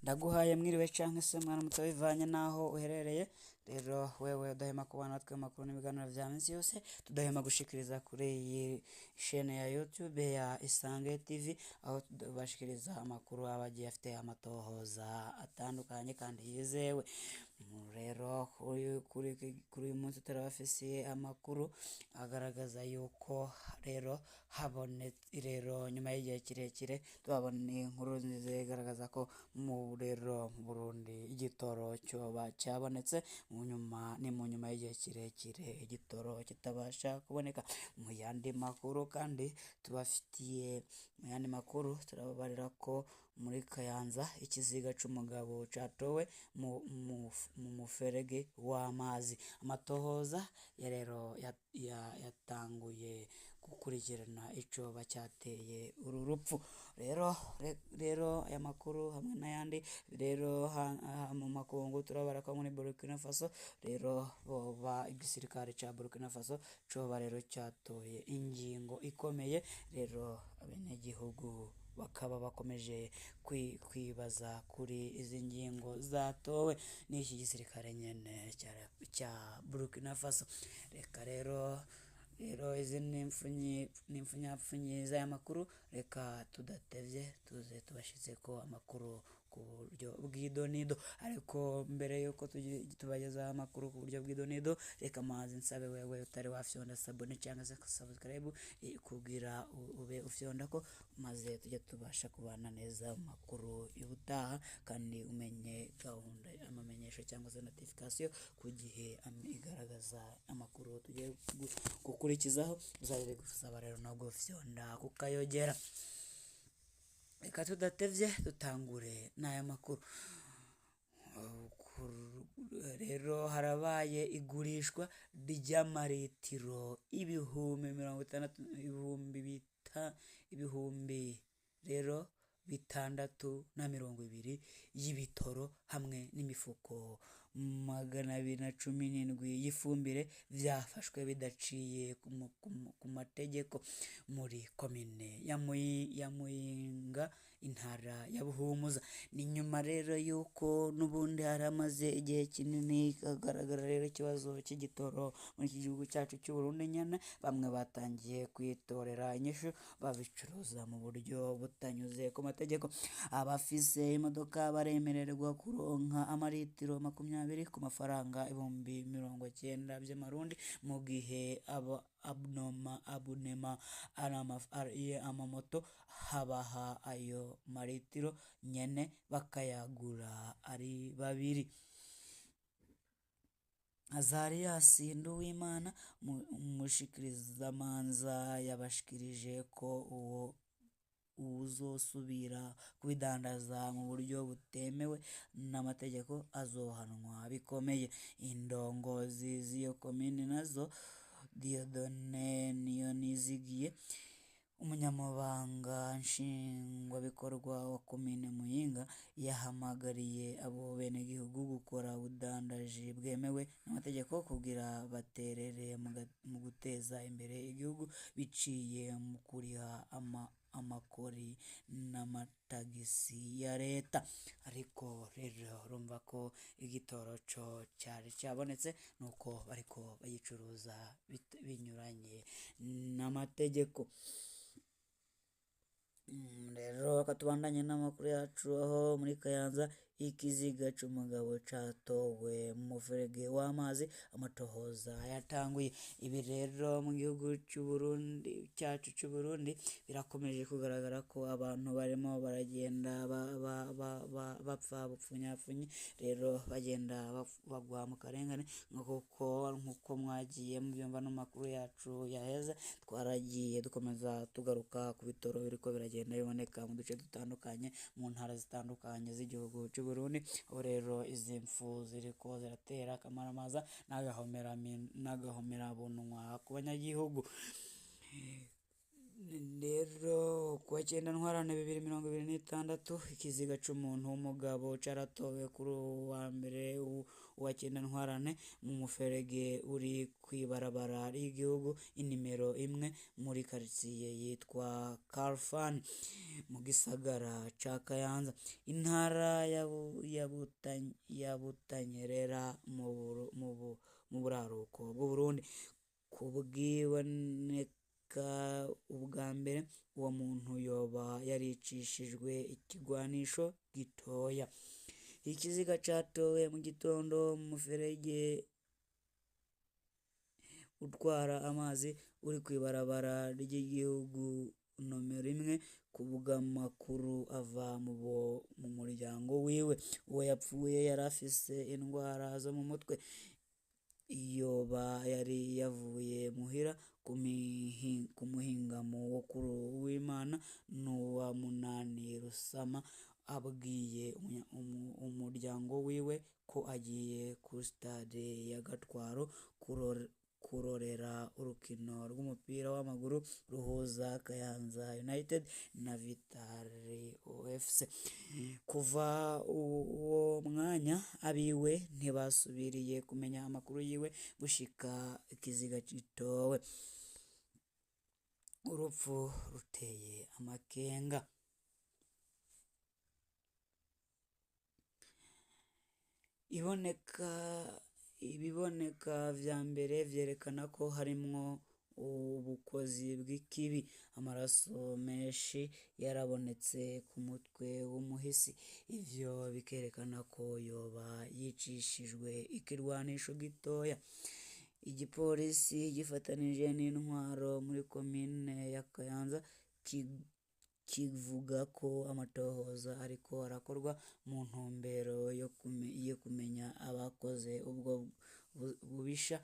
Ndaguhaye mwiriwe canke se mwaramutse bivanye naho uherereye. Rero wewe udahema kubana natwe mu makuru n'ibiganiro vya minsi yose tudahema gushikiriza kuri iyi chaîne ya YouTube ya Isange TV, aho tubashikiriza amakuru aba agiye afite amatohoza atandukanye kandi yizewe. Rero kuri uyu munsi turabafisiye amakuru agaragaza yuko rero rero nyuma y'igihe kirekire tubabona inkuru nziza igaragaza ko mu Burundi igitoro cyoba cyabonetse mu nyuma y'igihe kirekire igitoro kitabasha kuboneka. Mu yandi makuru kandi tubafitiye mu yandi makuru turababarira ko muri Kayanza ikiziga c'umugabo catowe mu muferege w'amazi. Amatohoza rero yatanguye gukurikirana icoba cyateye uru rupfu. Rero aya makuru hamwe n'ayandi rero mu makungu turabara ko muri Burkina Faso rero igisirikare ca Burkina Faso coba rero cyatoye ingingo ikomeye. Rero abenegihugu bakaba bakomeje kwibaza kuri izi ngingo zatowe n'iki gisirikare nyene cya Burkina Faso. Reka rero izi n'impfunyapfunyi z'aya makuru, reka tudatevye tuze tubashize ko amakuru ku buryo bw'idonido. Ariko mbere yuko tubageza amakuru ku buryo bw'idonido, reka mazi nsabe wewe utari wafyonda sabone cyangwa se subscribe kugira ube ufyonda ko maze tujye tubasha kubana neza mu makuru y'ubutaha, kandi umenye gahunda amamenyesho cyangwa se notification ku gihe igaragaza amakuru tugiye gukurikizaho. Uzajye gusaba rero no gufyonda kukayogera. Reka tudatevye dutangure n'aya makuru. Rero harabaye igurishwa ry'amaritiro ibihumbi 620 y'ibitoro hamwe n'imifuko 217 y'ifumbire vyafashwe bidaciye ku mategeko muri komine ya Muyinga intara ya Buhumuza. Ni nyuma rero yuko n'ubundi haramaze igihe kinini kagaragara rero ikibazo cy'igitoro muri iki gihugu cyacu cy'u Burundi nyene, bamwe batangiye kwitorera inyishu babicuruza mu buryo butanyuze ku mategeko. Abafise imodoka baremererwa kuronka amaritiro 20 ku mafaranga 90,000 by'amarundi, mu gihe abunema amamoto habaha ayo maritiro nyene bakayagura ari babiri. Azarias Nduwimana umushikirizamanza yabashikirije ko uzosubira kubidandaza mu buryo butemewe n'amategeko azohanwa bikomeye. Indongozi z'iyo komine nazo Dieudonne Niyonizigiye, umunyamabanga nshingwabikorwa wa komine Muyinga, yahamagariye abo benegihugu gukora ubudandaji bwemewe n'amategeko kugira baterere mu guteza imbere igihugu biciye mu kuriha amakori n'amatagisi ya leta. Ariko rero urumva ko igitoro cyari cyabonetse nuko bariko bayicuruza binyuranye n'amategeko. Rero katubandanye n'amakuru yacu, aho muri Kayanza ikiziga c'umugabo catowe mu muferege w'amazi. Amatohoza yatanguye. Ibi rero mu gihugu cyacu cy'u Burundi birakomeje kugaragara ko abantu barimo baragenda bapfa bupfunyapfunyi, rero bagenda bagwa mu karengane nk'uko mwagiye mubyumva no makuru yacu yaheze. Twaragiye dukomeza tugaruka ku bitoro biriko biragenda biboneka mu duce dutandukanye mu ntara zitandukanye z'igihugu cy'u Burundi. Aho rero izi mfu ziriko ziratera akamaramaza n'agahomera bunwa ku banyagihugu. rero kuwa cyenda ntwarane 2026 ikiziga c'umuntu w'umugabo caratowe kuri uwa mbere uwa cyenda ntwarane mu muferege uri kwibarabara ry'igihugu inimero imwe muri quartier yitwa Karfan mu gisagara ca Kayanza intara ya Butanyerera mu buraruko bw'u Burundi kubwiboneka ubwa mbere uwo muntu yoba yaricishijwe ikigwanisho gitoya ikiziga catowe mu gitondo mu muferege utwara amazi uri kwibarabara ry'igihugu nomero imwe kuvuga makuru ava mu muryango wiwe uwo yapfuye yari afise indwara zo mu mutwe yoba yari yavuye muhira ku muhingamo wo kuri w'Imana n'uwa munani Rusama abwiye umuryango wiwe ko agiye ku stade ya Gatwaro kurorera urukino rw'umupira w'amaguru ruhuza Kayanza United na Vitali OFC kuva uwo mwanya abiwe ntibasubiriye kumenya amakuru yiwe gushika ikiziga gitowe urupfu ruteye amakenga ibiboneka vya mbere vyerekana ko harimwo ubukozi bw'ikibi amaraso menshi yarabonetse ku mutwe w'umuhisi ivyo bikerekana ko yoba yicishijwe ikirwanisho gitoya igipolisi gifatanije n'intwaro muri komine ya Kayanza kivuga ko amatohoza ariko arakorwa mu ntumbero yo kumenya abakoze ubwo bubisha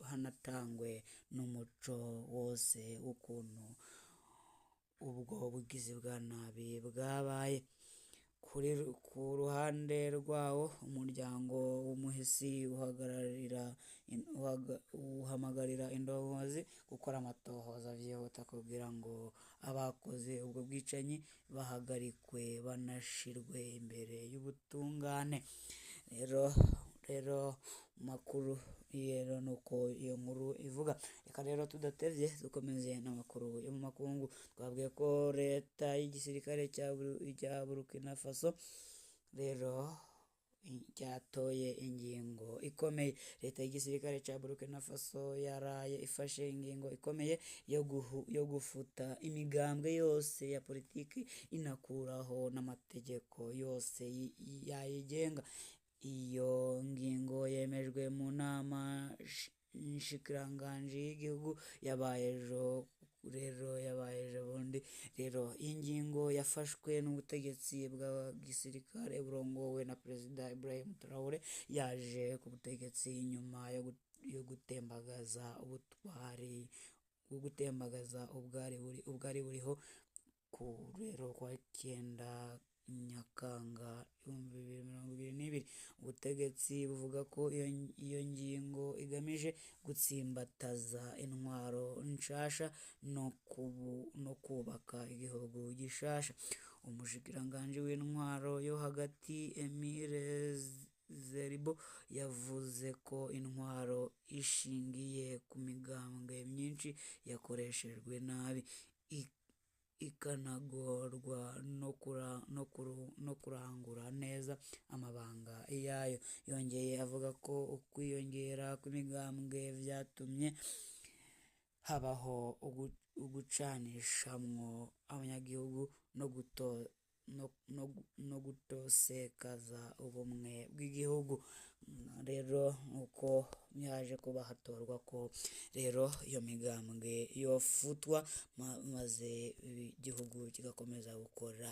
hanatangwe n'umuco wose w'ukuntu ubwo bugizi bwa nabi bwabaye ku ruhande rwawo umuryango w'umuhisi uhamagarira indongozi gukora amatohoza vyihuta kugira ngo abakoze ubwo bwicanyi bahagarikwe banashirwe imbere y'ubutungane rero makuru rero nuko iyo nkuru ivuga reka rero tudatevye dukomeze n'amakuru yo mu makungu twabwiye ko leta y'igisirikare cya Burkina Faso rero ryatoye ingingo ikomeye leta y'igisirikare cya Burkina Faso yaraye ifashe ingingo ikomeye yo gufuta imigambwe yose ya politiki inakuraho n'amategeko yose yayigenga iyo ngingo yemejwe mu nama nshikiranganji y'igihugu yabaye ejo bundi rero ingingo yafashwe n'ubutegetsi bwa gisirikare burongowe na Perezida Ibrahim Traoré yaje ku butegetsi nyuma yo gutembagaza ubwari buriho ku rero kwa 9 Nyakanga 2022 ubutegetsi buvuga ko iyo ngingo igamije gutsimbataza intwaro nshasha no kubaka igihugu gishasha umushikiranganji w'intwaro yo hagati Emile Zeribo yavuze ko intwaro ishingiye ku migambwe myinshi yakoreshejwe nabi ikanagorwa no kurangura neza amabanga yayo yongeye avuga ko ukwiyongera kw'imigambwe vyatumye habaho ugucanishamwo abanyagihugu no gutosekaza ubumwe bw'igihugu rero uko yaje kuba hatorwa ko rero iyo migambwe yofutwa maze igihugu kigakomeza gukora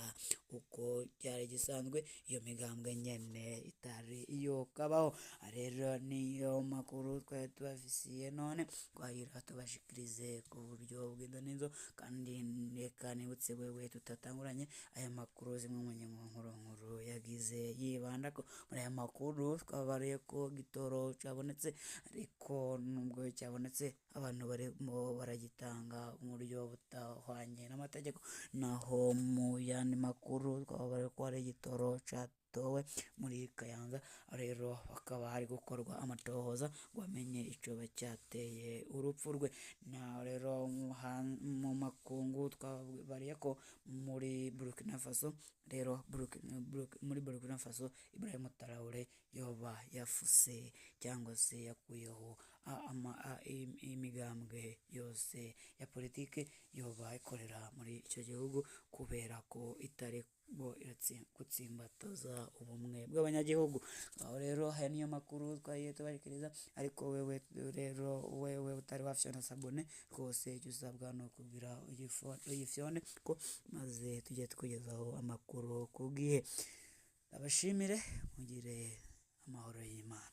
uko cyari gisanzwe iyo migambwe nyene itari iyo kabaho rero niyo makuru twari tubafisiye none twahira tubashikirize ku buryo bw'indonizo kandi reka nibutse wewe tutatanguranye aya makuru zimwe mu nkuru yagize yibanda ko muri aya makuru twaba babariye ko igitoro cyabonetse, ariko nubwo cyabonetse abantu barimo baragitanga mu buryo budahwanye n'amategeko, naho mu yandi makuru twababariye ko hari igitoro cyatowe muri Kayanza, rero hakaba hari gukorwa amatohoza ngo bamenye icyo cyateye urupfu rwe. Na rero mu makungu twabariye ko muri Burkina Faso, rero muri Burkina Faso Ibrahim Traoré yoba yafuse cyangwa se yakuyeho imigambwe yose ya politike yoba ikorera muri icyo gihugu, kubera ko itari gutsimbataza ubumwe bw'abanyagihugu. Aho rero hari niyo makuru twagiye tubarikiriza, ariko wewe utari wafyona sabone rwose icyo usabwa ni ukugira uyifyone ko maze tujye tukugezaho amakuru ku gihe. Abashimire, mugire amahoro y'Imana.